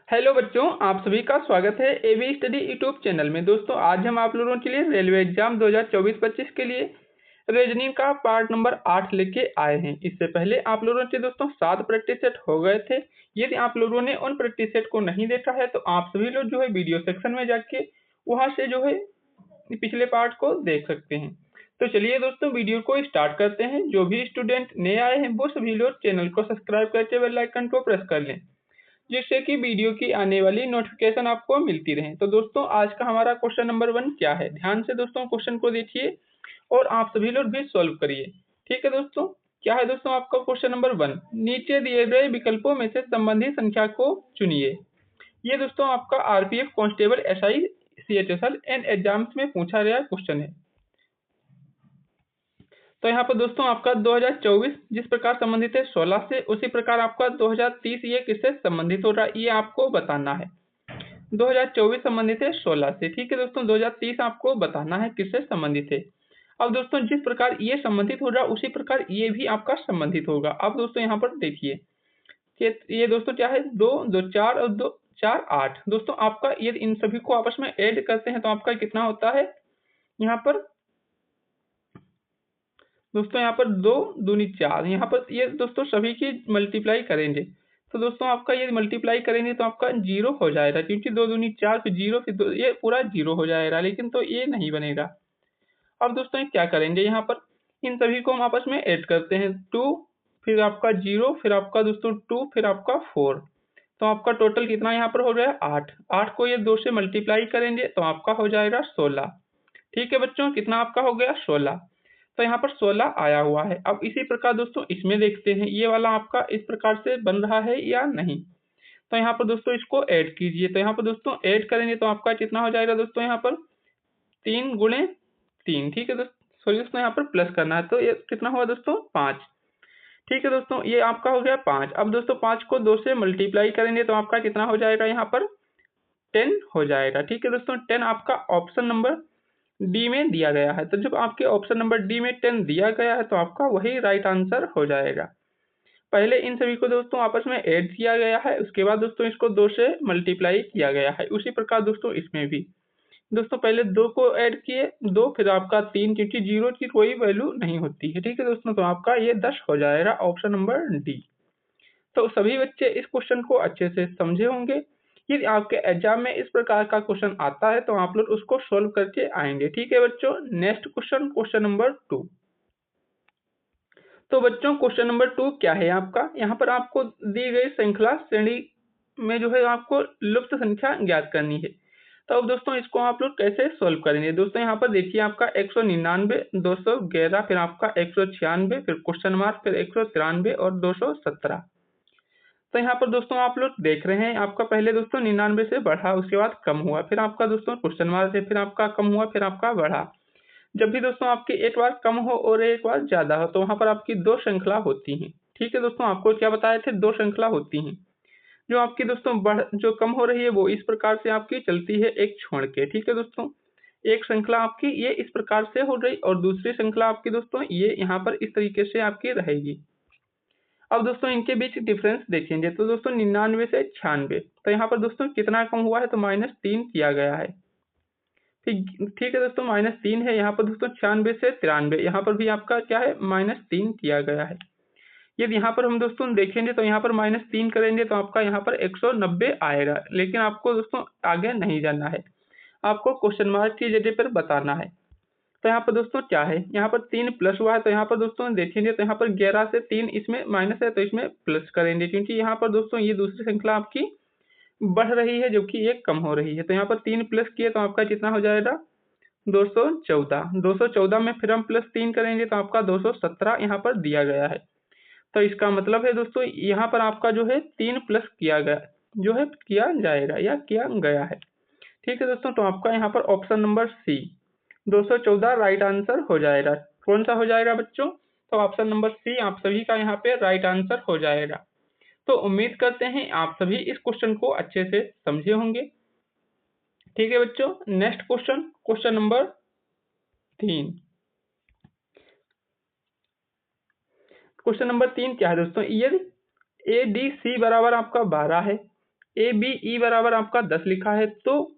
Hello बच्चों, आप सभी का स्वागत है एवी स्टडी यूट्यूब चैनल में। दोस्तों आज हम आप लोगों के लिए रेलवे एग्जाम 2024-25 के लिए रीजनिंग का पार्ट नंबर 8 लेके आए हैं। इससे पहले आप लोगों के दोस्तों 7 प्रैक्टिस सेट हो गए थे। यदि आप लोगों ने उन प्रैक्टिस सेट को नहीं देखा है तो आप सभी लोग जो है वीडियो सेक्शन में जाके वहां से जो है पिछले पार्ट को देख सकते हैं। तो चलिए दोस्तों वीडियो को स्टार्ट करते हैं। जो भी स्टूडेंट नए आए हैं वो सभी लोग चैनल को सब्सक्राइब करके बेल आइकन को प्रेस कर लें, जिससे कि वीडियो की आने वाली नोटिफिकेशन आपको मिलती रहे। तो दोस्तों आज का हमारा क्वेश्चन नंबर 1 क्या है, ध्यान से दोस्तों क्वेश्चन को देखिए और आप सभी लोग भी सॉल्व करिए। ठीक है दोस्तों, क्या है दोस्तों आपका क्वेश्चन नंबर 1, नीचे दिए गए विकल्पों में से संबंधित संख्या को चुनिए। ये दोस्तों आपका RPF constable SI CHSL and exams में पूछा गया क्वेश्चन है। तो यहाँ पर दोस्तों आपका 2024 जिस प्रकार संबंधित है 16 से, उसी प्रकार आपका 2030 ये किससे संबंधित हो रहा है ये आपको बताना है। 2024 संबंधित है 16 से, ठीक है दोस्तों। 2030 आपको बताना है किससे संबंधित है। अब दोस्तों जिस प्रकार ये संबंधित हो रहा है उसी प्रकार ये भी आपका संबंधित होगा। अब दोस्तों यहाँ पर देखिए कि ये दोस्तों क्या है, 2 2 4 और 2 4 8। दोस्तों आपका ये इन सभी को आपस में ऐड करते हैं तो आपका कितना होता है यहाँ पर दोस्तों, यहाँ पर 2 दूनी 4। यहाँ पर ये दोस्तों सभी की मल्टीप्लाई करेंगे तो दोस्तों आपका ये मल्टीप्लाई करेंगे तो आपका 0 हो जाएगा, क्योंकि 2 दूनी 4 फिर 0 फिर 2, ये पूरा 0 हो जाएगा, लेकिन तो ये नहीं बनेगा। अब दोस्तों ये क्या करेंगे, यहाँ पर इन सभी को हम आपस में ऐड करते हैं। 2 फिर आपका 0 फिर आपका दोस्तों 2 फिर आपका 4, तो आपका टोटल कितना यहाँ पर हो गया 8। 8 को ये 2 से मल्टीप्लाई करेंगे तो आपका हो जाएगा 16। ठीक है बच्चों, कितना आपका हो गया 16। तो यहाँ पर 16 आया हुआ है। अब इसी प्रकार दोस्तों इसमें देखते हैं ये वाला आपका इस प्रकार से बन रहा है या नहीं। तो यहाँ पर दोस्तों इसको ऐड कीजिए, तो यहाँ पर दोस्तों ऐड करेंगे तो आपका कितना हो जाएगा दोस्तों यहाँ पर 3 गुणे 3। ठीक है दोस्तों, सॉरी दोस्तों यहाँ पर प्लस करना है तो ये कितना हुआ दोस्तों 5। ठीक है दोस्तों, ये आपका हो गया 5। अब दोस्तों 5 को 2 से मल्टीप्लाई करेंगे तो आपका कितना हो जाएगा यहाँ पर 10 हो जाएगा। ठीक है दोस्तों, 10 आपका ऑप्शन नंबर डी में दिया गया है। तो जब आपके ऑप्शन नंबर डी में 10 दिया गया है तो आपका वही राइट आंसर हो जाएगा। पहले इन सभी को दोस्तों आपस में ऐड किया गया है, उसके बाद दोस्तों इसको 2 से मल्टीप्लाई किया गया है। उसी प्रकार दोस्तों इसमें भी दोस्तों पहले 2 को ऐड किए 2 फिर आपका 3, क्योंकि 0 की कोई वैल्यू नहीं होती है। ठीक है दोस्तों, तो आपका ये 10 हो जाएगा ऑप्शन नंबर डी। तो सभी बच्चे इस क्वेश्चन को अच्छे से समझे होंगे। यदि आपके एग्जाम में इस प्रकार का क्वेश्चन आता है तो आप लोग उसको सोल्व करके आएंगे। ठीक है बच्चों, नेक्स्ट क्वेश्चन, क्वेश्चन नंबर 2। तो बच्चों क्वेश्चन नंबर 2 क्या है आपका, यहाँ पर आपको दी गई श्रृंखला श्रेणी में जो है आपको लुप्त संख्या ज्ञात करनी है। तो अब दोस्तों इसको आप लोग कैसे सोल्व करेंगे। दोस्तों यहाँ पर देखिए आपका 199, 211, फिर आपका 196, फिर क्वेश्चन मार्क, फिर 193 और 217। तो यहाँ पर दोस्तों आप लोग देख रहे हैं आपका पहले दोस्तों 99 से बढ़ा, उसके बाद कम हुआ, फिर आपका दोस्तों क्वेश्चन मार्क से फिर आपका कम हुआ, फिर आपका बढ़ा। जब भी दोस्तों आपकी एक बार कम हो और एक बार ज्यादा हो तो वहां पर आपकी 2 श्रृंखला होती हैं। ठीक है दोस्तों, आपको क्या बताए थे, 2 श्रृंखला होती हैं। जो आपकी दोस्तों जो कम हो रही है वो इस प्रकार से आपकी चलती है एक छोड़ के। ठीक है दोस्तों, एक श्रृंखला आपकी ये इस प्रकार से हो रही और दूसरी श्रृंखला आपकी दोस्तों ये यहाँ पर इस तरीके से आपकी रहेगी। अब दोस्तों इनके बीच डिफरेंस देखेंगे तो दोस्तों 99 से 96, तो यहाँ पर दोस्तों कितना कम हुआ है तो -3 किया गया है। ठीक है दोस्तों, -3 है यहाँ पर दोस्तों। 96 से 93 यहाँ पर भी आपका क्या है -3 किया गया है। यदि यहाँ पर हम दोस्तों देखेंगे तो यहाँ पर -3 करेंगे तो आपका यहाँ पर 190 आएगा, लेकिन आपको दोस्तों आगे नहीं जाना है, आपको क्वेश्चन मार्क की जगह पर बताना है। तो यहाँ पर दोस्तों क्या है, यहाँ पर 3 प्लस हुआ है तो यहाँ पर दोस्तों देखेंगे तो यहाँ पर 11 से 3 इसमें माइनस है तो इसमें प्लस करेंगे, क्योंकि यहाँ पर दोस्तों ये दूसरी श्रृंखला आपकी बढ़ रही है जबकि ये कम हो रही है। तो यहाँ पर 3 प्लस किए तो आपका कितना हो जाएगा 214। 214 में फिर हम +3 करेंगे तो आपका 217 यहाँ पर दिया गया है। तो इसका मतलब है दोस्तों यहाँ पर आपका जो है 3 प्लस किया गया जो है किया जाएगा या किया गया है। ठीक है दोस्तों, तो आपका यहाँ पर option number C 214 right answer हो जाएगा। कौन सा हो जाएगा बच्चों, तो ऑप्शन नंबर सी आप सभी का यहाँ पे राइट आंसर हो जाएगा। तो उम्मीद करते हैं आप सभी इस क्वेश्चन को अच्छे से समझे होंगे। ठीक है बच्चों, next question, question number 3। Question number 3 क्या है दोस्तों, यदि ADC बराबर आपका 12 है, ए बी ई बराबर आपका 10 लिखा है, तो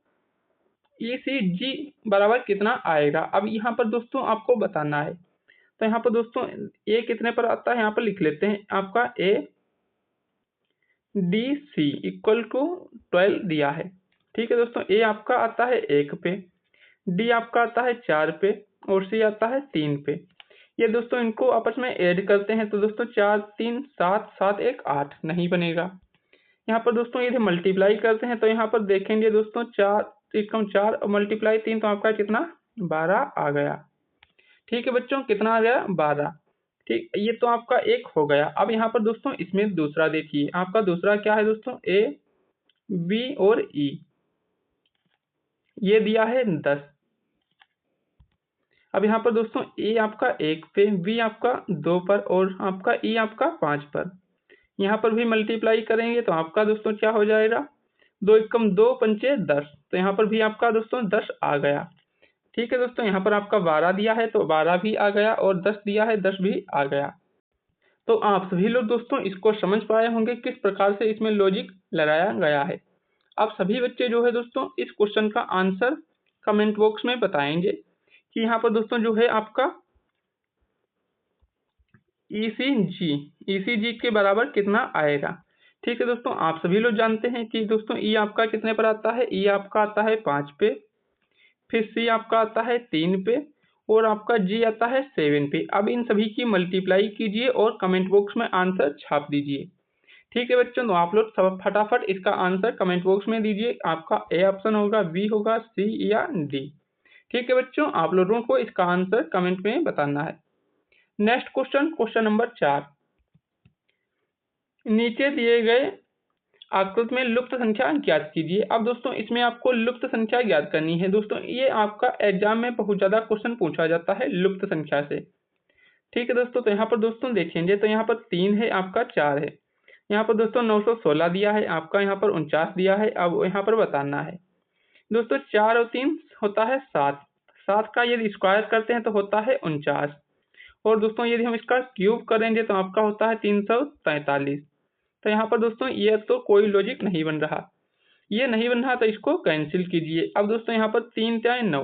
ई सी जी बराबर कितना आएगा। अब यहाँ पर दोस्तों आपको बताना है। तो यहाँ पर दोस्तों ए कितने पर आता है, यहाँ पर लिख लेते हैं आपका A D C equal to 12 दिया है। ठीक है दोस्तों, ए आपका आता है 1 पे, डी आपका आता है 4 पे और सी आता है 3 पे। ये दोस्तों इनको आपस में ऐड करते हैं तो दोस्तों 4 3 7 7 1 8 नहीं बनेगा। यहाँ पर दोस्तों यदि मल्टीप्लाई करते हैं तो यहाँ पर देखेंगे दोस्तों 4 और मल्टीप्लाई 3 तो आपका कितना 12 आ गया। ठीक है बच्चों, कितना आ गया 12। ठीक, ये तो आपका एक हो गया। अब यहाँ पर दोस्तों इसमें दूसरा देखिए, आपका दूसरा क्या है दोस्तों, ए बी और ई, ये दिया है 10। अब यहाँ पर दोस्तों ए आपका 1 पे, बी आपका 2 पर और आपका ई आपका 5 पर। यहाँ पर भी मल्टीप्लाई करेंगे तो आपका दोस्तों क्या हो जाएगा, 2 एकम 2 पंचे 10, तो यहाँ पर भी आपका दोस्तों 10 आ गया। ठीक है दोस्तों, यहाँ पर आपका 12 दिया है तो 12 भी आ गया और 10 दिया है 10 भी आ गया। तो आप सभी लोग दोस्तों इसको समझ पाए होंगे किस प्रकार से इसमें लॉजिक लगाया गया है। आप सभी बच्चे जो है दोस्तों इस क्वेश्चन का आंसर कमेंट बॉक्स में बताएंगे कि यहाँ पर दोस्तों जो है आपका ईसीजी के बराबर कितना आएगा। ठीक है दोस्तों, आप सभी लोग जानते हैं कि दोस्तों ई आपका कितने पर आता है, ई आपका आता है 5 पे, फिर सी आपका आता है 3 पे और आपका जी आता है 7 पे। अब इन सभी की मल्टीप्लाई कीजिए और कमेंट बॉक्स में आंसर छाप दीजिए। ठीक है बच्चों, तो आप लोग सब फटाफट इसका आंसर कमेंट बॉक्स में दीजिए। आपका ए ऑप्शन होगा, बी होगा, सी या डी। ठीक है बच्चों, आप लोगों को इसका आंसर कमेंट में बताना है। Next question, question number 4। नीचे दिए गए आकृति में लुप्त संख्या ज्ञात कीजिए। अब दोस्तों इसमें आपको लुप्त संख्या ज्ञात करनी है। दोस्तों ये आपका एग्जाम में बहुत ज्यादा क्वेश्चन पूछा जाता है लुप्त संख्या से। ठीक है दोस्तों, तो यहाँ पर दोस्तों देखेंगे तो यहाँ पर 3 है, आपका 4 है। यहाँ पर दोस्तों 916 दिया है, आपका यहाँ पर 49 दिया है। अब यहाँ पर बताना है दोस्तों 4 और 3 होता है 7, 7 का यदि स्क्वायर करते हैं तो होता है 49 और दोस्तों यदि हम इसका क्यूब करेंगे तो आपका होता है 343। तो यहाँ पर दोस्तों ये तो कोई लॉजिक नहीं बन रहा, ये नहीं बन रहा तो इसको कैंसिल कीजिए। अब दोस्तों यहाँ पर 3 3 9,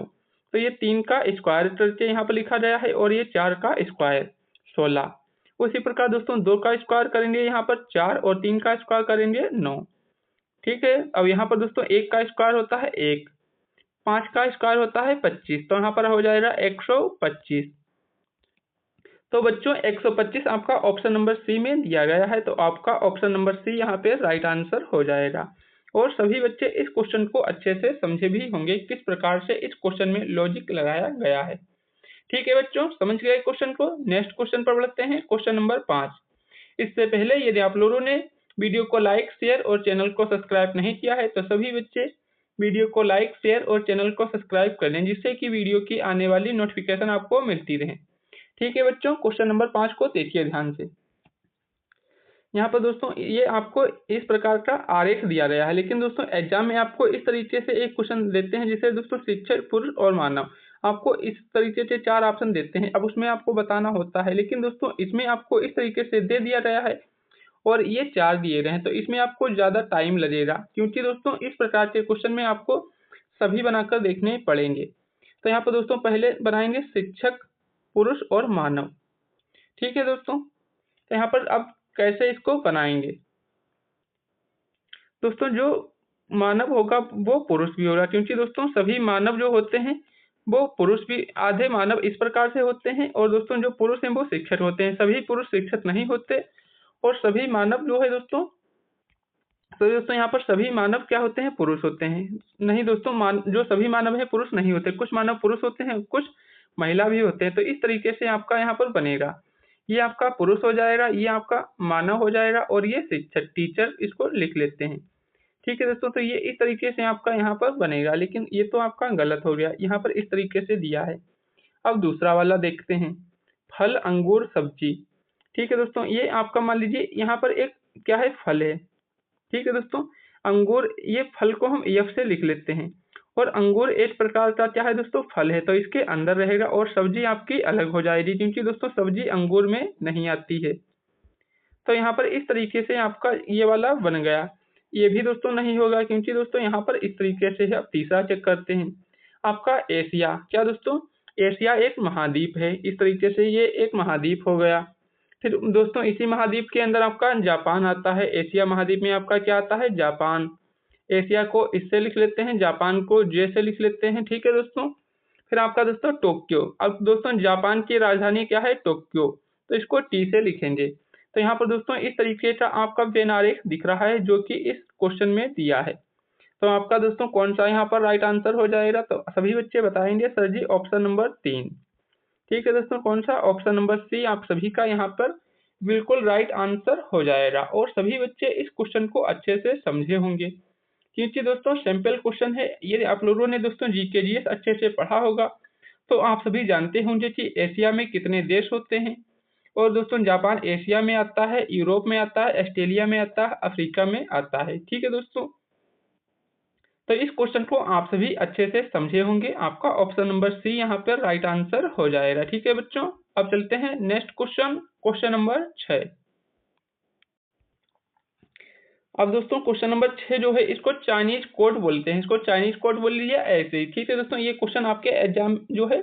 तो ये 3 का स्क्वायर करके यहाँ पर लिखा गया है और ये 4 का स्क्वायर 16। उसी प्रकार दोस्तों 2 का स्क्वायर करेंगे यहाँ पर 4 और 3 का स्क्वायर करेंगे 9। ठीक है, अब यहाँ पर दोस्तों 1 का स्क्वायर होता है 1, 5 का स्क्वायर होता है 25, तो यहाँ पर हो जाएगा 125। तो बच्चों 125 आपका ऑप्शन नंबर सी में दिया गया है, तो आपका ऑप्शन नंबर सी यहाँ पे राइट आंसर हो जाएगा। और सभी बच्चे इस क्वेश्चन को अच्छे से समझे भी होंगे किस प्रकार से इस क्वेश्चन में लॉजिक लगाया गया है। ठीक है बच्चों, समझ गए क्वेश्चन को। नेक्स्ट क्वेश्चन पर बढ़ते हैं, क्वेश्चन नंबर 5। इससे पहले यदि आप लोगों ने वीडियो को लाइक शेयर और चैनल को सब्सक्राइब नहीं किया है तो सभी बच्चे वीडियो को लाइक शेयर और चैनल को सब्सक्राइब कर लें, जिससे कि वीडियो की आने वाली नोटिफिकेशन आपको मिलती रहे। ठीक है बच्चों, क्वेश्चन नंबर 5 को देखिए ध्यान से। यहाँ पर दोस्तों ये आपको इस प्रकार का आरेख दिया गया है, लेकिन दोस्तों एग्जाम में आपको इस तरीके से एक क्वेश्चन देते हैं जिसे दोस्तों शिक्षक, पुरुष और मानव, आपको इस तरीके से 4 ऑप्शन देते हैं। अब उसमें आपको बताना होता है, लेकिन दोस्तों इसमें आपको इस तरीके से दे दिया गया है और ये 4 दिए गए हैं, तो इसमें आपको ज्यादा टाइम लगेगा, क्योंकि दोस्तों इस प्रकार के क्वेश्चन में आपको सभी बनाकर देखने पड़ेंगे। तो यहाँ पर दोस्तों पहले बनाएंगे शिक्षक, पुरुष और मानव। ठीक है दोस्तों, तो यहाँ पर अब कैसे इसको बनाएंगे। दोस्तों जो मानव होगा वो पुरुष भी होगा, क्योंकि दोस्तों सभी मानव जो होते हैं वो पुरुष भी, आधे मानव इस प्रकार से होते हैं और दोस्तों जो पुरुष हैं वो शिक्षक होते हैं। सभी पुरुष शिक्षक नहीं होते और सभी मानव जो है दोस्तों, तो दोस्तों यहाँ पर सभी मानव क्या होते हैं, पुरुष होते हैं। नहीं दोस्तों, जो सभी मानव है पुरुष नहीं होते, कुछ मानव पुरुष होते हैं, कुछ महिला भी होते हैं। तो इस तरीके से आपका यहाँ पर बनेगा, ये आपका पुरुष हो जाएगा, ये आपका मानव हो जाएगा और ये शिक्षक, टीचर इसको लिख लेते हैं। ठीक है दोस्तों, तो ये इस तरीके से आपका यहाँ पर बनेगा, लेकिन ये तो आपका गलत हो गया, यहाँ पर इस तरीके से दिया है। अब दूसरा वाला देखते हैं, फल, अंगूर, सब्जी। ठीक है दोस्तों, ये आपका मान लीजिए यहाँ पर एक क्या है, फल है। ठीक है दोस्तों, अंगूर, ये फल को हम एफ से लिख लेते हैं और अंगूर एक प्रकार का क्या है दोस्तों, फल है, तो इसके अंदर रहेगा और सब्जी आपकी अलग हो जाएगी, क्योंकि दोस्तों सब्जी अंगूर में नहीं आती है। तो यहाँ पर इस तरीके से आपका ये वाला बन गया। ये भी दोस्तों नहीं होगा, क्योंकि दोस्तों यहाँ पर इस तरीके से है। अब तीसरा चेक करते हैं आपका एशिया। क्या दोस्तों, एशिया एक महाद्वीप है, इस तरीके से ये एक महाद्वीप हो गया। फिर दोस्तों इसी महाद्वीप के अंदर आपका जापान आता है। एशिया महाद्वीप में आपका क्या आता है, जापान। एशिया को इससे लिख लेते हैं, जापान को जे से लिख लेते हैं, ठीक है दोस्तों। फिर आपका दोस्तों टोक्यो। अब दोस्तों जापान की राजधानी क्या है, टोक्यो, तो इसको टी से लिखेंगे। तो यहाँ पर दोस्तों इस तरीके का आपका वेन आरेख दिख रहा है जो कि इस क्वेश्चन में दिया है। तो आपका दोस्तों कौन सा यहाँ पर राइट आंसर हो जाएगा, तो सभी बच्चे बताएंगे सर जी ऑप्शन नंबर 3। ठीक है दोस्तों, कौन सा, ऑप्शन नंबर सी आप सभी का यहाँ पर बिल्कुल राइट आंसर हो जाएगा। और सभी बच्चे इस क्वेश्चन को अच्छे से समझे होंगे, क्योंकि दोस्तों सिंपल क्वेश्चन है ये। आप लोगों ने दोस्तों जीके जीएस अच्छे से पढ़ा होगा, तो आप सभी जानते होंगे कि एशिया में कितने देश होते हैं। और दोस्तों जापान एशिया में आता है, यूरोप में आता है, ऑस्ट्रेलिया में आता है, अफ्रीका में आता है। ठीक है दोस्तों, तो इस क्वेश्चन को आप सभी अच्छे से समझे होंगे। आपका ऑप्शन नंबर सी यहाँ पर राइट आंसर हो जाएगा। ठीक है बच्चों, अब चलते हैं नेक्स्ट क्वेश्चन, क्वेश्चन नंबर 6। अब दोस्तों क्वेश्चन नंबर 6 जो है इसको चाइनीज कोड बोलते हैं, इसको चाइनीज कोड बोल लीजिए ऐसे ही। ठीक है दोस्तों, ये क्वेश्चन आपके एग्जाम जो है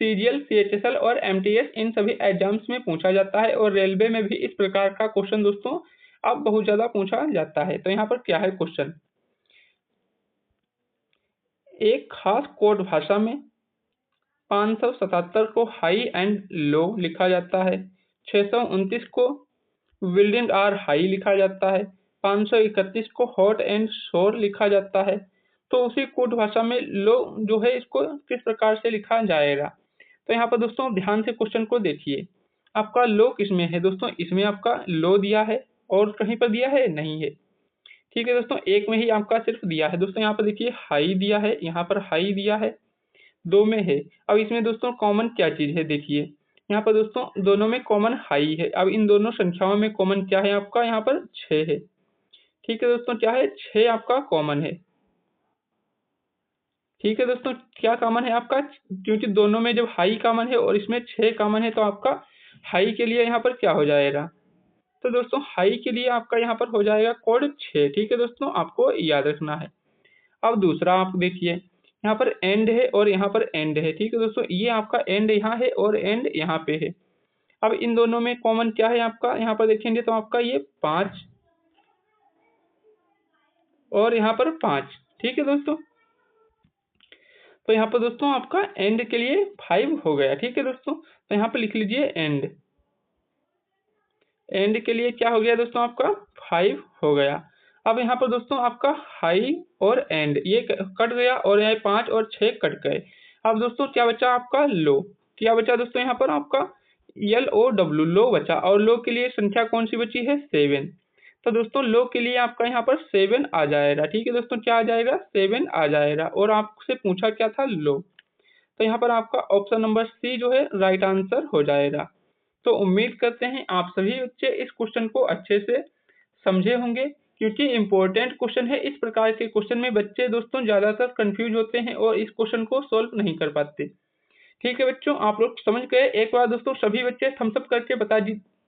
सीजीएल, सीएचएसएल और एमटीएस इन सभी एग्जाम्स में पूछा जाता है, और रेलवे में भी इस प्रकार का क्वेश्चन दोस्तों अब बहुत ज्यादा पूछा जाता है। तो यहाँ पर क्या है क्वेश्चन, एक खास कोड भाषा में 577 को हाई एंड लो लिखा जाता है, 629 को विल्डिंग आर हाई लिखा जाता है, 531 को हॉट एंड शोर लिखा जाता है। तो उसी कोड भाषा में लो जो है इसको किस प्रकार से लिखा जाएगा। तो यहाँ पर दोस्तों ध्यान से क्वेश्चन को देखिए, आपका लो किसमें है दोस्तों, इसमें आपका लो दिया है और कहीं पर दिया है नहीं है। ठीक है दोस्तों, एक में ही आपका सिर्फ दिया है। दोस्तों यहाँ पर देखिए हाई दिया है, यहाँ पर हाई दिया है, दो में है। अब इसमें दोस्तों कॉमन क्या चीज है, देखिए यहाँ पर दोस्तों दोनों में कॉमन हाई है। अब इन दोनों संख्याओं में कॉमन क्या है आपका, यहाँ पर 6 है। ठीक है दोस्तों, क्या है, 6 आपका कॉमन है। ठीक है दोस्तों, क्या कॉमन है आपका, क्योंकि दोनों में जब हाई कॉमन है और इसमें 6 कॉमन है, तो आपका हाई के लिए यहाँ पर क्या हो जाएगा, तो दोस्तों हाई के लिए आपका यहाँ पर हो जाएगा कोड 6। ठीक है दोस्तों, आपको याद रखना है। अब दूसरा आप देखिए, यहाँ पर एंड है और यहाँ पर एंड है। ठीक है दोस्तों, ये आपका एंड यहाँ है और एंड यहाँ पे है। अब इन दोनों में कॉमन क्या है आपका, यहाँ पर देखेंगे तो आपका ये 5 और यहाँ पर 5। ठीक है दोस्तों, तो यहाँ पर दोस्तों आपका एंड के लिए 5 हो गया। ठीक है दोस्तों, तो यहाँ पर लिख लीजिए एंड, एंड के लिए क्या हो गया दोस्तों आपका 5 हो गया। अब यहाँ पर दोस्तों आपका हाई और एंड ये कट गया, और यहाँ 5 और 6 कट गए। अब दोस्तों क्या बचा आपका लो, क्या बचा दोस्तों यहाँ पर आपका LOW, लो बचा। और लो के लिए संख्या कौन सी बची है, 7। तो दोस्तों लो के लिए आपका यहाँ पर 7 आ जाएगा। ठीक है दोस्तों, क्या आ जाएगा, 7 आ जाएगा। और आपसे पूछा क्या था, लो। तो यहाँ पर आपका ऑप्शन नंबर सी जो है राइट आंसर हो जाएगा। तो उम्मीद करते हैं आप सभी बच्चे इस क्वेश्चन को अच्छे से समझे होंगे, क्योंकि इम्पोर्टेंट क्वेश्चन है। इस प्रकार के क्वेश्चन में बच्चे दोस्तों ज्यादातर कंफ्यूज होते हैं और इस क्वेश्चन को सॉल्व नहीं कर पाते। ठीक है बच्चों, आप लोग समझ गए। एक बार दोस्तों सभी बच्चे थम्स अप करके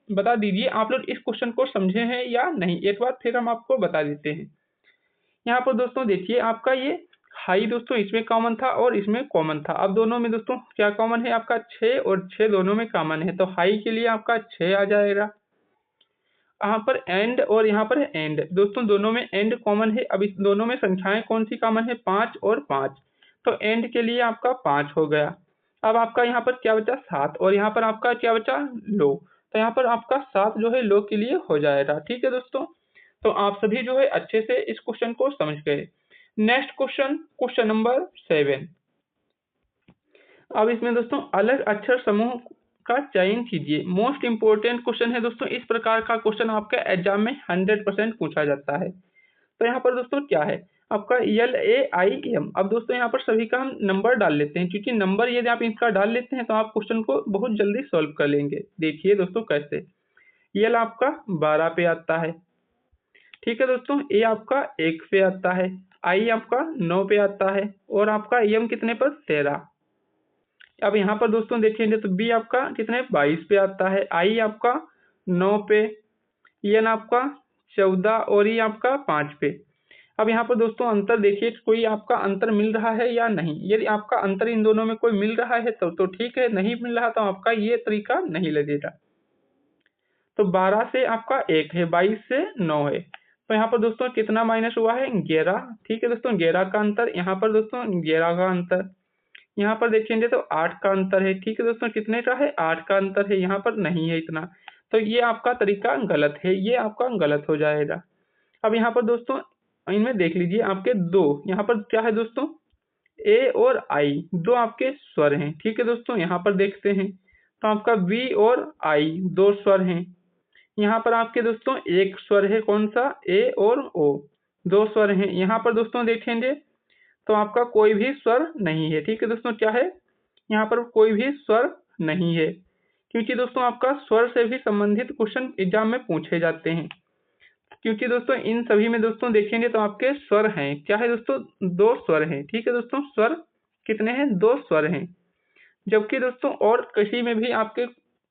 बता दीजिए आप लोग इस क्वेश्चन को समझे हैं या नहीं। एक बार फिर हम आपको बता देते हैं। यहाँ पर दोस्तों देखिए आपका ये हाई दोस्तों इसमें कॉमन था और इसमें कॉमन था। अब दोनों में दोस्तों क्या कॉमन है आपका, 6 और 6 दोनों में कॉमन है, तो हाई के लिए आपका 6 आ जाएगा। यहाँ पर एंड और यहाँ पर एंड, दोस्तों दोनों में एंड कॉमन है। अब इस दोनों में संख्याएं कौन सी कॉमन है, 5 और 5, तो एंड के लिए आपका 5 हो गया। अब आपका यहाँ पर क्या बचा, 7, और यहाँ पर आपका क्या बचा, लो। तो यहाँ पर आपका 7 जो है लो के लिए हो जाएगा। ठीक है दोस्तों, तो आप सभी जो है अच्छे से इस क्वेश्चन को समझ गए। Next question, question number 7। अब इसमें दोस्तों अलग अक्षर समूह का चयन कीजिए। मोस्ट इंपोर्टेंट क्वेश्चन है दोस्तों, इस प्रकार का क्वेश्चन आपके एग्जाम में 100% पूछा जाता है। तो यहाँ पर दोस्तों क्या है आपका LAIM। अब दोस्तों यहाँ पर सभी का हम नंबर डाल लेते हैं, क्योंकि नंबर यदि आप इनका डाल लेते हैं तो आप क्वेश्चन को बहुत जल्दी सॉल्व कर लेंगे। देखिए दोस्तों कैसे, यल आपका 12 पे आता है। ठीक है दोस्तों, ए आपका 1 पे आता है, आई आपका 9 पे आता है, और आपका एम कितने पर, 13। अब यहाँ पर दोस्तों देखेंगे तो बी आपका कितने, 22 पे आता है, आई आपका 9 पे, एन आपका 14 और ये आपका 5 पे। अब यहाँ पर दोस्तों अंतर देखिए, कोई आपका अंतर मिल रहा है या नहीं। यदि आपका अंतर इन दोनों में कोई मिल रहा है तो ठीक है, नहीं मिल रहा तो आपका ये तरीका नहीं लगेगा। तो 12 से आपका 1 है, 22 से 9 है। तो यहाँ पर दोस्तों कितना माइनस हुआ है? 11। ठीक है दोस्तों, 11 का अंतर। यहाँ पर दोस्तों 11 का अंतर। यहाँ पर देखेंगे तो 8 का अंतर है। ठीक है दोस्तों, कितने का है? 8 का अंतर है, यहाँ पर नहीं है इतना। तो ये आपका तरीका गलत है, ये आपका गलत हो जाएगा। अब यहाँ पर दोस्तों इनमें देख लीजिए आपके दो, यहाँ पर क्या है दोस्तों? ए और आई, दो आपके स्वर हैं। ठीक है दोस्तों, यहाँ पर देखते हैं तो आपका वी और आई दो स्वर हैं। यहाँ पर आपके दोस्तों एक स्वर है, कौन सा? ए और ओ, दो स्वर हैं। यहाँ पर दोस्तों देखेंगे तो आपका कोई भी स्वर नहीं है। ठीक है दोस्तों, क्या है? यहाँ पर कोई भी स्वर नहीं है, क्योंकि दोस्तों आपका स्वर से भी संबंधित क्वेश्चन एग्जाम में पूछे जाते हैं। क्योंकि दोस्तों इन सभी में दोस्तों देखेंगे तो आपके स्वर हैं। क्या है दोस्तों? दो स्वर हैं। ठीक है दोस्तों, स्वर कितने हैं? दो स्वर हैं। जबकि दोस्तों और किसी में भी आपके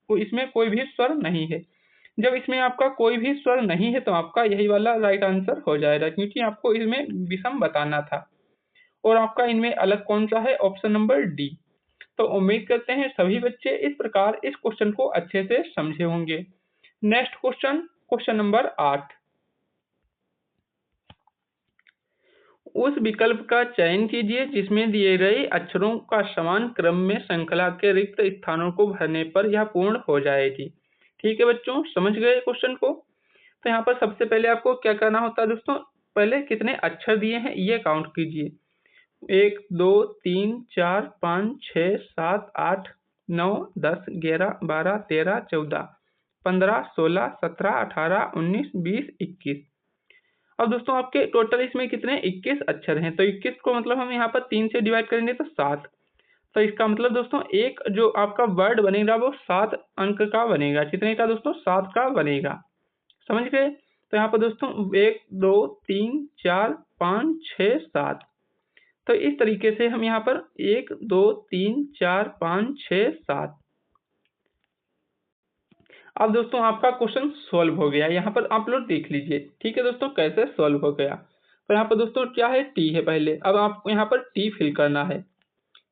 इसमें कोई भी स्वर नहीं है। जब इसमें आपका कोई भी स्वर नहीं है तो आपका यही वाला राइट आंसर हो जाएगा, क्योंकि आपको इसमें विषम बताना था। और आपका इनमें अलग कौन सा है? Option number D. तो उम्मीद करते हैं सभी बच्चे इस प्रकार इस क्वेश्चन को अच्छे से समझे होंगे। Next question, question number 8। उस विकल्प का चयन कीजिए जिसमें दिए गए अक्षरों का समान क्रम में श्रृंखला के रिक्त स्थानों को भरने पर यह पूर्ण हो जाएगी। ठीक है बच्चों, समझ गए क्वेश्चन को? तो यहाँ पर सबसे पहले आपको क्या करना होता है दोस्तों? पहले कितने अक्षर दिए हैं ये काउंट कीजिए। 1 2 3 4 5 6 7 8 9 10 11 12 13 14 15 16 17 18 19 20 21। अब दोस्तों आपके टोटल इसमें कितने? 21 अक्षर हैं। तो 21 को मतलब हम यहाँ पर 3 से डिवाइड करेंगे तो 7। तो इसका मतलब दोस्तों एक जो आपका वर्ड बनेगा वो 7 अंक का बनेगा। कितने का दोस्तों? 7 का बनेगा। समझ गए? तो यहाँ पर दोस्तों 1 2 3 4 5 6 7। तो इस तरीके से हम यहाँ पर 1 2 3 4 5 6 7। अब दोस्तों आपका क्वेश्चन सॉल्व हो गया। यहाँ पर आप लोग देख लीजिए। ठीक है दोस्तों, कैसे सॉल्व हो गया। तो यहाँ पर दोस्तों क्या है? टी है पहले। अब आपको यहाँ पर टी फिल करना है।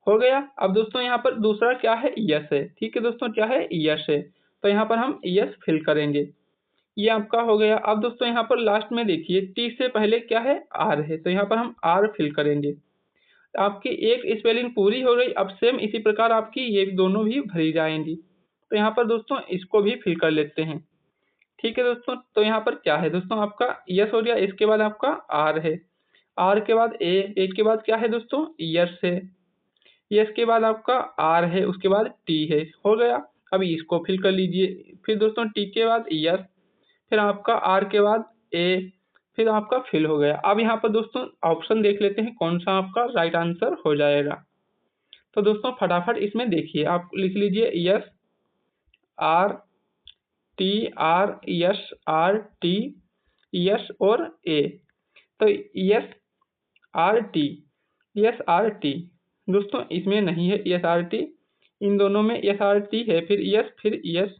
हो गया। अब दोस्तों यहाँ पर दूसरा क्या है? यस है। ठीक है दोस्तों, क्या है? यस है। तो यहाँ पर हम यस फिल करेंगे। ये आपका हो गया। अब दोस्तों यहाँ पर लास्ट में देखिए, टी से पहले क्या है? आर है। तो यहाँ पर हम आर फिल करेंगे। आपकी एक स्पेलिंग पूरी हो गई। अब सेम इसी प्रकार आपकी ये दोनों भी भरी जाएंगी। तो यहाँ पर दोस्तों इसको भी फिल कर लेते हैं। ठीक है दोस्तों, तो यहाँ पर क्या है दोस्तों? आपका यस हो गया। इसके बाद आपका आर है। आर के बाद ए के बाद क्या है दोस्तों? यस है। यस के बाद आपका आर है, उसके बाद टी है। हो गया। अभी इसको फिल कर लीजिए। फिर दोस्तों टी के बाद यस, फिर आपका आर के बाद ए, फिर आपका फिल हो गया। अब यहाँ पर दोस्तों ऑप्शन देख लेते हैं कौन सा आपका राइट आंसर हो जाएगा। तो दोस्तों फटाफट इसमें देखिए, आप लिख लीजिए yes R T R yes R T yes और ए। तो yes R T, yes R T दोस्तों इसमें नहीं है यस आर टी। इन दोनों में यस आर टी है, फिर यस।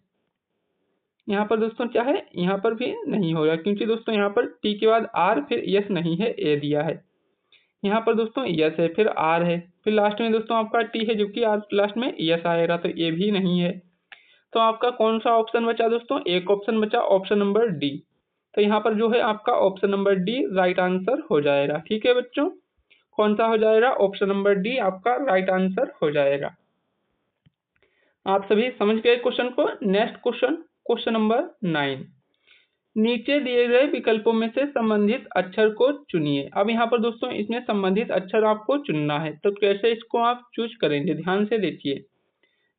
यहाँ पर दोस्तों क्या है? यहाँ पर भी नहीं होगा, क्योंकि दोस्तों यहाँ पर टी के बाद आर फिर यस नहीं है, ए दिया है। यहाँ पर दोस्तों यस है, फिर आर है, फिर लास्ट में दोस्तों आपका टी है, जबकि आर लास्ट में यस आएगा, तो ये भी नहीं है। तो आपका कौन सा ऑप्शन बचा दोस्तों? एक ऑप्शन बचा, ऑप्शन नंबर डी। तो यहाँ पर जो है आपका option number D right answer हो जाएगा। ठीक है बच्चों, कौन सा हो जाएगा? ऑप्शन नंबर डी आपका राइट आंसर हो जाएगा। आप सभी समझ गए क्वेश्चन को? Next question, question number 9। नीचे दिए गए विकल्पों में से संबंधित अक्षर को चुनिए। अब यहाँ पर दोस्तों इसमें संबंधित अक्षर आपको चुनना है, तो कैसे इसको आप चूज करेंगे? ध्यान से देखिए।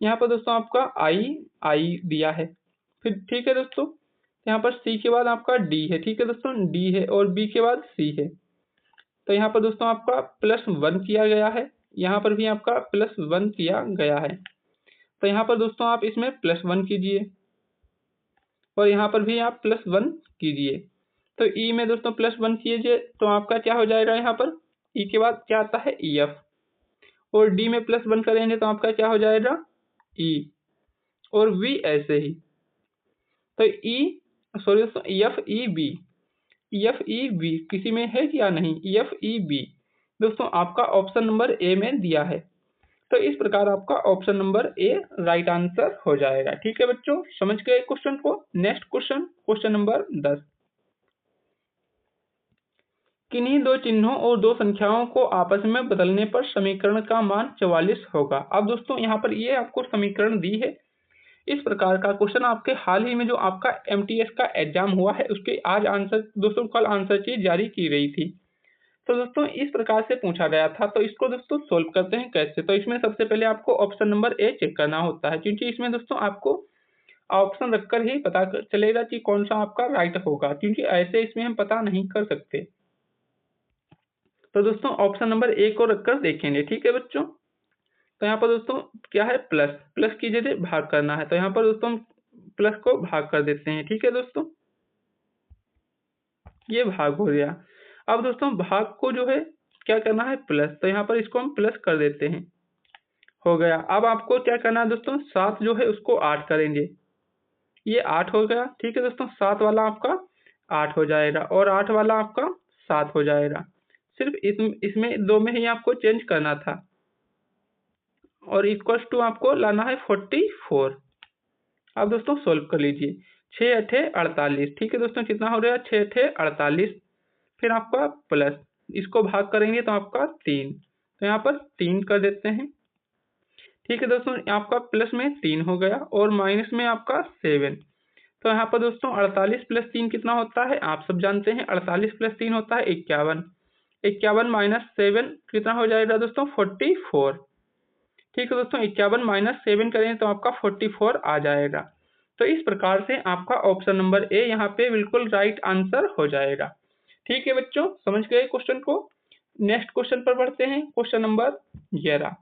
यहाँ पर दोस्तों आपका आई दिया है। फिर ठीक है दोस्तों, यहाँ पर सी के बाद आपका डी है। ठीक है दोस्तों, डी है, और बी के बाद सी है। तो यहाँ पर दोस्तों आपका +1 किया गया है। यहाँ पर भी आपका +1 किया गया है। तो यहाँ पर दोस्तों आप इसमें +1 कीजिए, और यहाँ पर भी आप +1 कीजिए। तो ई में दोस्तों +1 कीजिए तो आपका क्या हो जाएगा? यहाँ पर ई के बाद क्या आता है? एफ। और डी में +1 करेंगे तो आपका क्या हो जाएगा? ई। और वी ऐसे ही। तो ई सॉरी दोस्तों एफ ई बी। FEB किसी में है या नहीं, FEB दोस्तों आपका ऑप्शन नंबर ए में दिया है। तो इस प्रकार आपका option number A right answer हो जाएगा। ठीक है बच्चों, समझ गए क्वेश्चन को। Next question, question number 10। किन्हीं दो चिन्हों और दो संख्याओं को आपस में बदलने पर समीकरण का मान 44 होगा। अब दोस्तों यहाँ पर ये आपको समीकरण दी है। इस प्रकार का क्वेश्चन आपके हाल ही में जो आपका MTS का एग्जाम हुआ है उसके आज आंसर दोस्तों कल आंसर शीट जारी की गई थी। तो दोस्तों इस प्रकार से पूछा गया था। तो इसको दोस्तों सोल्व करते हैं कैसे। तो इसमें सबसे पहले आपको ऑप्शन नंबर ए चेक करना होता है, क्योंकि इसमें दोस्तों आपको ऑप्शन रखकर ही पता चलेगा कि कौन सा आपका राइट होगा, क्योंकि ऐसे इसमें हम पता नहीं कर सकते। तो दोस्तों ऑप्शन नंबर ए को रखकर देखेंगे। ठीक है बच्चों, तो यहाँ पर दोस्तों क्या है, प्लस प्लस की जगह भाग करना है। तो यहाँ पर दोस्तों प्लस को भाग कर देते हैं। ठीक है दोस्तों, ये भाग हो गया। अब दोस्तों भाग को जो है क्या करना है, प्लस। तो यहाँ पर इसको हम प्लस कर देते हैं, हो गया। अब आपको क्या करना है दोस्तों, 7 जो है उसको 8 करेंगे, ये 8 हो गया। ठीक है दोस्तों, 7 वाला आपका 8 हो जाएगा और 8 वाला आपका 7 हो जाएगा। सिर्फ इसमें दो में ही आपको चेंज करना था और इक्वल्स टू आपको लाना है 44। अब दोस्तों सोल्व कर लीजिए। 6 अठे 48। ठीक है दोस्तों, कितना हो गया, 6 अठे 48। फिर आपका प्लस, इसको भाग करेंगे तो आपका 3, तो यहाँ पर 3 कर देते हैं। ठीक है दोस्तों, आपका प्लस में 3 हो गया और माइनस में आपका 7। तो यहाँ पर दोस्तों 48 प्लस 3 कितना होता है, आप सब जानते हैं। 48 प्लस 3 होता है 51। 51 माइनस 7 कितना हो जाएगा दोस्तों, 44। ठीक है दोस्तों, 51 माइनस 7 करें तो आपका 44 आ जाएगा। तो इस प्रकार से आपका ऑप्शन नंबर ए यहाँ पे बिल्कुल राइट आंसर हो जाएगा। ठीक है बच्चों, समझ गए क्वेश्चन को। नेक्स्ट क्वेश्चन पर बढ़ते हैं, क्वेश्चन नंबर 11।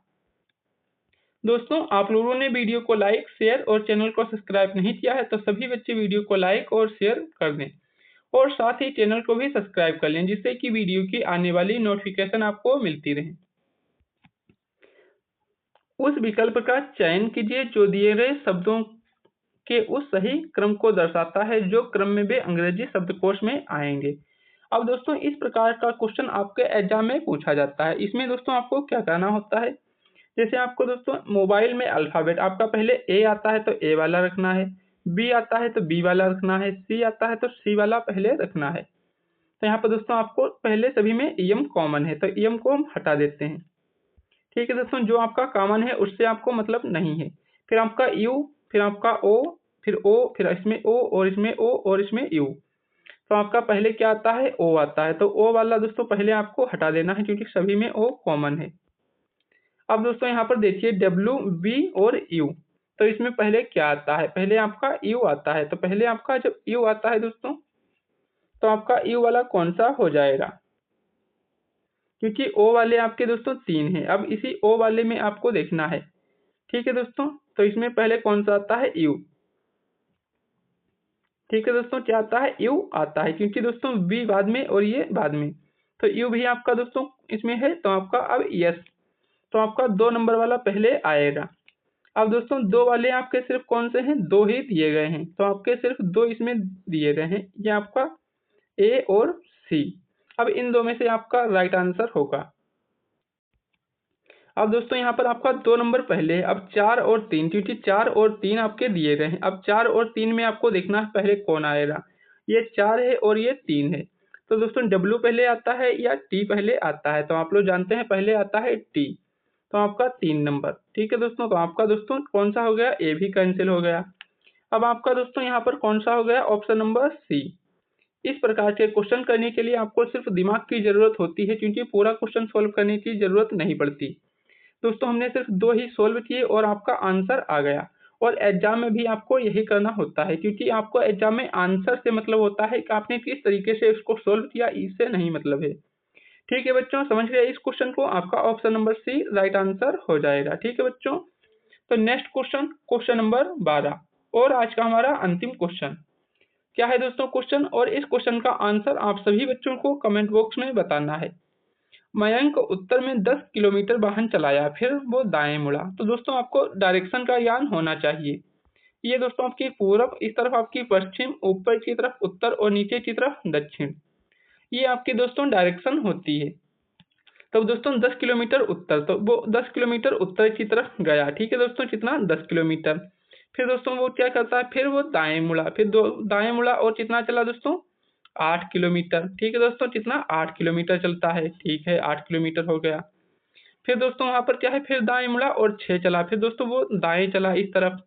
दोस्तों आप लोगों ने वीडियो को लाइक, शेयर और चैनल को सब्सक्राइब नहीं किया है तो सभी बच्चे वीडियो को लाइक और शेयर कर दें और साथ ही चैनल को भी सब्सक्राइब कर लें, जिससे कि वीडियो की आने वाली नोटिफिकेशन आपको मिलती रहे। उस विकल्प का चयन कीजिए जो दिए गए शब्दों के उस सही क्रम को दर्शाता है जो क्रम में वे अंग्रेजी शब्दकोश में आएंगे। अब दोस्तों इस प्रकार का क्वेश्चन आपके एग्जाम में पूछा जाता है। इसमें दोस्तों आपको क्या करना होता है, जैसे आपको दोस्तों मोबाइल में अल्फाबेट आपका पहले ए आता है तो ए वाला रखना है, बी आता है तो बी वाला रखना है, सी आता है तो सी वाला पहले रखना है। तो यहाँ पर दोस्तों आपको पहले सभी में एम कॉमन है तो एम को हम हटा देते हैं। ठीक है दोस्तों, जो आपका कॉमन है उससे आपको मतलब नहीं है। फिर आपका यू, फिर आपका ओ, फिर ओ, फिर इसमें ओ और इसमें ओ और इसमें यू। तो आपका पहले क्या आता है, ओ आता है। तो ओ वाला दोस्तों पहले आपको हटा देना है क्योंकि सभी में ओ कॉमन है। अब दोस्तों यहाँ पर देखिए डब्ल्यू, बी और यू। तो इसमें पहले क्या आता है, पहले आपका यू आता है। तो पहले आपका जब यू आता है दोस्तों तो आपका यू वाला कौन सा हो जाएगा, क्योंकि ओ वाले आपके दोस्तों 3 है। अब इसी ओ वाले में आपको देखना है। ठीक है दोस्तों, तो इसमें पहले कौन सा आता है, यू। ठीक है दोस्तों, क्या आता है, यू आता है, क्योंकि दोस्तों बी बाद में और ये बाद में। तो यू भी आपका दोस्तों इसमें है तो आपका अब यस, तो आपका 2 नंबर वाला पहले आएगा। अब दोस्तों 2 वाले आपके सिर्फ कौन से हैं, 2 ही दिए गए हैं तो आपके सिर्फ 2 इसमें दिए गए हैं, ये आपका ए और सी। अब इन 2 में से आपका राइट आंसर होगा। अब दोस्तों यहाँ पर आपका 2 नंबर पहले है। अब 4 और 3, क्योंकि 4 और 3 आपके दिए गए हैं। अब 4 और 3 में आपको देखना है पहले कौन आएगा, ये 4 है और ये 3 है। तो दोस्तों डब्ल्यू पहले आता है या टी पहले आता है, तो आप लोग जानते हैं पहले आता है टी। तो आपका 3 नंबर। ठीक है दोस्तों, तो आपका दोस्तों कौन सा हो गया, ए भी कैंसिल हो गया। अब आपका दोस्तों यहाँ पर कौन सा हो गया, ऑप्शन नंबर सी। इस प्रकार के क्वेश्चन करने के लिए आपको सिर्फ दिमाग की जरूरत होती है, क्योंकि पूरा क्वेश्चन सोल्व करने की जरूरत नहीं पड़ती। दोस्तों हमने सिर्फ 2 ही सोल्व किए और आपका आंसर आ गया। और एग्जाम में भी आपको यही करना होता है, क्योंकि आपको एग्जाम में आंसर से मतलब होता है कि आपने किस तरीके से उसको सोल्व किया, इससे नहीं मतलब है। ठीक है बच्चों, समझ गए इस क्वेश्चन को, आपका option number C right answer हो जाएगा। ठीक है बच्चों, तो नेक्स्ट क्वेश्चन, क्वेश्चन नंबर 12 और आज का हमारा अंतिम क्वेश्चन क्या है दोस्तों, क्वेश्चन और इस क्वेश्चन का आंसर आप सभी बच्चों को कमेंट बॉक्स में बताना है। मयंक उत्तर में 10 किलोमीटर वाहन चलाया, फिर वो दाएं मुड़ा। तो दोस्तों आपको डायरेक्शन का ज्ञान होना चाहिए। ये दोस्तों आपकी पूरब, इस तरफ आपकी पश्चिम, ऊपर की तरफ उत्तर और नीचे की तरफ दक्षिण। ये आपकी दोस्तों डायरेक्शन होती है। तो दोस्तों 10 किलोमीटर उत्तर, तो वो 10 किलोमीटर उत्तर की तरफ गया। ठीक है दोस्तों, कितना 10 किलोमीटर। फिर दोस्तों वो क्या करता है, फिर वो दाएं मुड़ा, फिर दो दाएं मुड़ा और कितना चला दोस्तों 8 किलोमीटर। ठीक है दोस्तों, कितना 8 किलोमीटर चलता है। ठीक है, 8 किलोमीटर हो गया। फिर दोस्तों वहां पर क्या है, फिर दाएं मुड़ा और 6 चला। फिर दोस्तों वो दाएं चला इस तरफ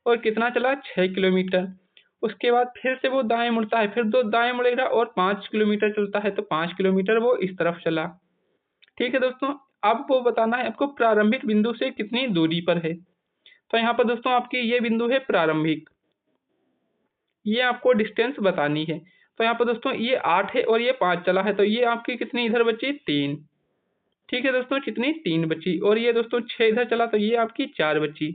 और कितना चला 6 किलोमीटर। उसके बाद फिर से वो दाएं मुड़ता है, फिर दो दाएं मुड़ेगा और 5 किलोमीटर चलता है, तो 5 किलोमीटर वो इस तरफ चला। ठीक है दोस्तों, अब वो बताना है आपको प्रारंभिक बिंदु से कितनी दूरी पर है। तो यहाँ पर दोस्तों आपकी ये बिंदु है प्रारंभिक, ये आपको डिस्टेंस बतानी है। तो यहाँ पर दोस्तों ये 8 है और ये 5 चला है, तो ये आपकी कितनी इधर बची 3। ठीक है दोस्तों, कितनी 3 बची। और ये दोस्तों 6 इधर चला, तो ये आपकी 4 बची।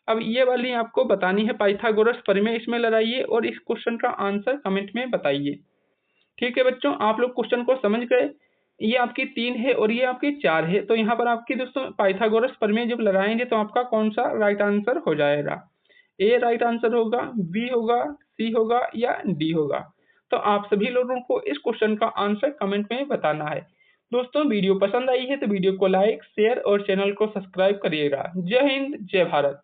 अब ये वाली आपको बतानी है पाइथागोरस प्रमेय, इसमें लगाइए और इस क्वेश्चन का आंसर कमेंट में बताइए। ठीक है बच्चों, आप लोग क्वेश्चन को समझ गए। ये आपकी 3 है और ये आपकी 4 है, तो यहाँ पर आपकी दोस्तों पाइथागोरस प्रमेय जब लगाएंगे तो आपका कौन सा राइट आंसर हो जाएगा। ए राइट आंसर होगा, बी होगा, सी होगा या डी होगा। तो आप सभी लोगों को इस क्वेश्चन का आंसर कमेंट में बताना है। दोस्तों वीडियो पसंद आई है तो वीडियो को लाइक शेयर और चैनल को सब्सक्राइब करिएगा। जय हिंद, जय भारत।